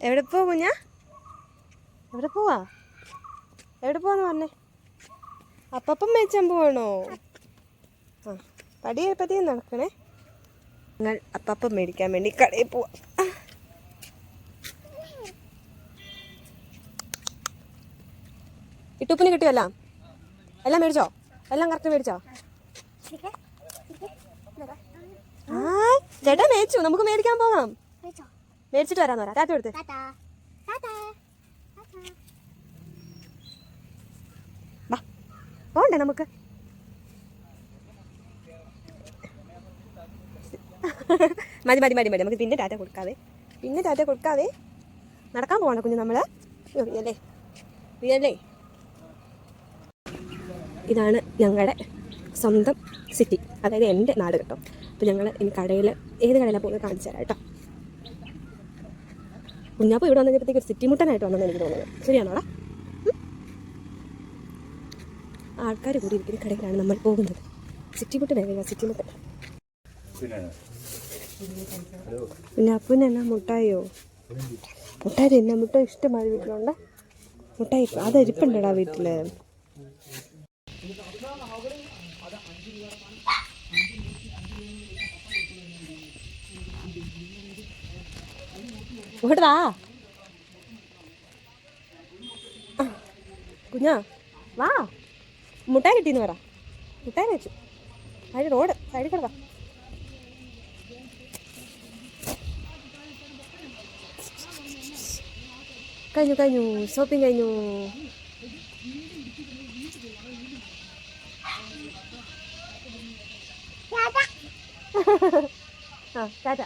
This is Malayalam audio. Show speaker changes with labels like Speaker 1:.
Speaker 1: എവിടെ പോവാ കുഞ്ഞാ? എവിടെ പോവാ? എവിടെ പോവാന്ന് പറഞ്ഞേ? അപ്പം മേച്ചാൻ പോവാണോ? ആ പതിയെ നടക്കണേ. ഞങ്ങൾ അപ്പം മേടിക്കാൻ വേണ്ടി കടയിൽ പോവാ. ഇട്ടുപ്പിന് കിട്ടിയല്ല? എല്ലാം മേടിച്ചോ? എല്ലാം കറക്റ്റ് മേടിച്ചോ? ആ ചേട്ടാ മേടിച്ചു. നമുക്ക് മേടിക്കാൻ പോകാം. മേടിച്ചിട്ട് വരാന്ന് പറയാം. ടാറ്റ കൊടുത്ത്. വാ പോണ്ടേ നമുക്ക്? മതി നമുക്ക് പിന്നെ ടാറ്റ കൊടുക്കാവേ. നടക്കാൻ പോകണം കുഞ്ഞ് നമ്മള്. റിയല്ലേ ഇതാണ് ഞങ്ങളുടെ സ്വന്തം സിറ്റി, അതായത് എൻ്റെ നാട് കേട്ടോ. അപ്പോൾ ഞങ്ങൾ ഇനി കടയിൽ ഏത് കടയിലാണ് പോകുന്നത് കാണിച്ചു തരാം കേട്ടോ. കുഞ്ഞാപ്പോൾ ഇവിടെ വന്നു കഴിഞ്ഞപ്പോഴത്തേക്ക് ഒരു സിറ്റി മുട്ടനായിട്ട് വന്നെന്ന് എനിക്ക് തോന്നുന്നത്. ശരിയാണോടാ? ആൾക്കാർ കൂടി ഇരിക്കുന്ന കടയിലാണ് നമ്മൾ പോകുന്നത്. സിറ്റി മുട്ടനാണ്. സിറ്റി മുട്ടൻ പിന്നെ അപ്പൂന് എന്നാ മുട്ടായോ? മുട്ടായി എന്നാ മുട്ടായി ഇഷ്ടമായി വീട്ടിലുണ്ട്. മുട്ടായി അതിരിപ്പുണ്ടടാ വീട്ടിൽ. ഇവിടാ കുഞ്ഞാ വാ. മുട്ടായി കിട്ടിയെന്ന് പറ. മുട്ടായി വെച്ചു അതിന് റോഡ് സൈഡിൽ കിടക്കാം. കഴിഞ്ഞു ഷോപ്പിംഗ് കഴിഞ്ഞു. ആ ടാറ്റ.